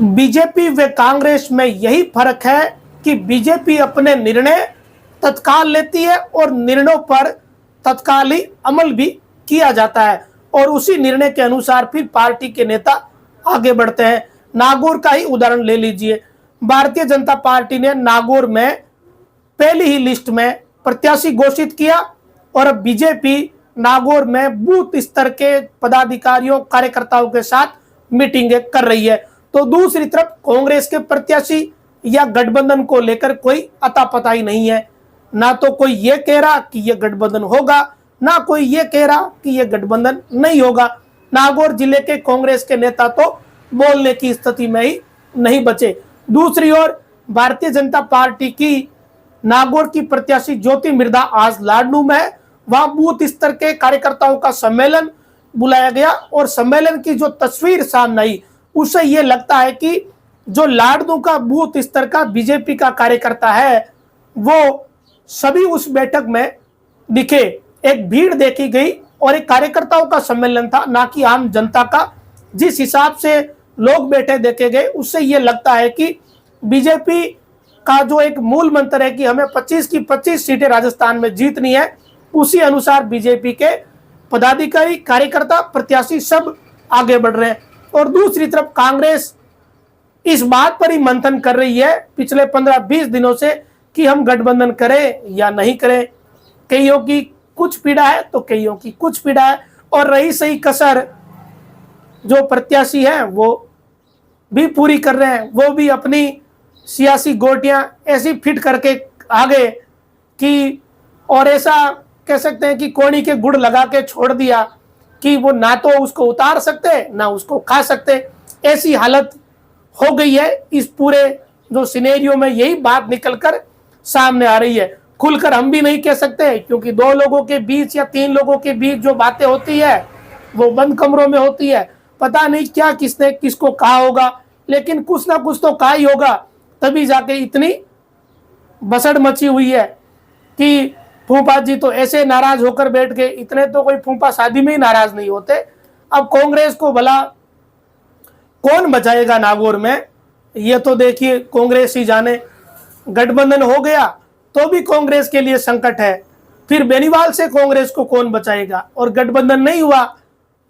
BJP व कांग्रेस में यही फर्क है कि बीजेपी अपने निर्णय तत्काल लेती है और निर्णयों पर तत्काल ही अमल भी किया जाता है और उसी निर्णय के अनुसार फिर पार्टी के नेता आगे बढ़ते हैं। नागौर का ही उदाहरण ले लीजिए। भारतीय जनता पार्टी ने नागौर में पहली ही लिस्ट में प्रत्याशी घोषित किया और अब बीजेपी नागौर में बूथ स्तर के पदाधिकारियों कार्यकर्ताओं के साथ मीटिंगें कर रही है। तो दूसरी तरफ कांग्रेस के प्रत्याशी या गठबंधन को लेकर कोई अता पता ही नहीं है। ना तो कोई ये कह रहा कि ये गठबंधन होगा, ना कोई ये कह रहा कि ये गठबंधन नहीं होगा। नागौर जिले के कांग्रेस के नेता तो बोलने की स्थिति में ही नहीं बचे। दूसरी ओर भारतीय जनता पार्टी की नागौर की प्रत्याशी ज्योति मिर्धा आज लाडनू में है। वहां बूथ स्तर के कार्यकर्ताओं का सम्मेलन बुलाया गया और सम्मेलन की जो तस्वीर सामने आई उससे ये लगता है कि जो लाडनू का बूथ स्तर का बीजेपी का कार्यकर्ता है वो सभी उस बैठक में दिखे। एक भीड़ देखी गई और एक कार्यकर्ताओं का सम्मेलन था, ना कि आम जनता का। जिस हिसाब से लोग बैठे देखे गए उससे ये लगता है कि बीजेपी का जो एक मूल मंत्र है कि हमें 25 की 25 सीटें राजस्थान में जीतनी है, उसी अनुसार बीजेपी के पदाधिकारी, कार्यकर्ता, प्रत्याशी सब आगे बढ़ रहे हैं। और दूसरी तरफ कांग्रेस इस बात पर ही मंथन कर रही है पिछले 15-20 दिनों से कि हम गठबंधन करें या नहीं करें। कईयों की कुछ पीड़ा है तो कईयों की कुछ पीड़ा है। और रही सही कसर जो प्रत्याशी हैं वो भी पूरी कर रहे हैं। वो भी अपनी सियासी गोटियां ऐसी फिट करके आगे कि और ऐसा कह सकते हैं कि कोड़ी के गुड़ लगा के छोड़ दिया कि वो ना तो उसको उतार सकते ना उसको खा सकते। ऐसी हालत हो गई है। इस पूरे जो सिनेरियो में यही बात निकलकर सामने आ रही है। खुलकर हम भी नहीं कह सकते क्योंकि 2 लोगों के बीच या 3 लोगों के बीच जो बातें होती है वो बंद कमरों में होती है। पता नहीं क्या किसने किसको कहा होगा, लेकिन कुछ ना कुछ तो कहा ही होगा, तभी जाके इतनी बसड़ मची हुई है कि फूफा जी तो ऐसे नाराज होकर बैठ गए। इतने तो कोई फूफा शादी में ही नाराज नहीं होते। अब कांग्रेस को भला कौन बचाएगा नागौर में, ये तो देखिए कांग्रेस ही जाने। गठबंधन हो गया तो भी कांग्रेस के लिए संकट है, फिर बेनीवाल से कांग्रेस को कौन बचाएगा, और गठबंधन नहीं हुआ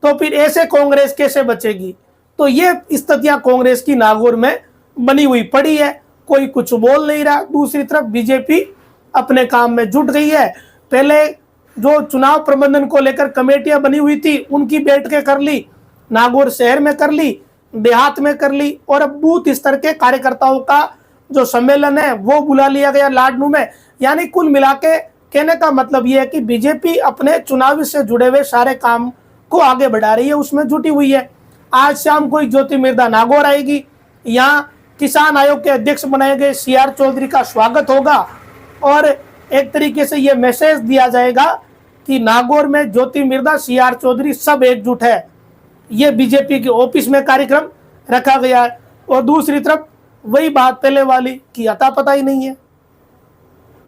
तो फिर ऐसे कांग्रेस कैसे बचेगी। तो ये स्थितियां कांग्रेस की नागौर में बनी हुई पड़ी है। कोई कुछ बोल नहीं रहा। दूसरी तरफ बीजेपी अपने काम में जुट गई है। पहले जो चुनाव प्रबंधन को लेकर कमेटियां बनी हुई थी उनकी बैठकें कर ली, नागौर शहर में कर ली, देहात में कर ली, और अब बूथ स्तर के कार्यकर्ताओं का जो सम्मेलन है वो बुला लिया गया लाडनू में। यानी कुल मिला के कहने का मतलब ये है कि बीजेपी अपने चुनाव से जुड़े हुए सारे काम को आगे बढ़ा रही है, उसमें जुटी हुई है। आज शाम को ज्योति मिर्धा नागौर आएगी। यहाँ किसान आयोग के अध्यक्ष बनाए गए CR चौधरी का स्वागत होगा और एक तरीके से ये मैसेज दिया जाएगा कि नागौर में ज्योति मिर्धा, CR चौधरी सब एकजुट है। ये बीजेपी के ऑफिस में कार्यक्रम रखा गया है। और दूसरी तरफ वही बात पहले वाली कि अता पता ही नहीं है।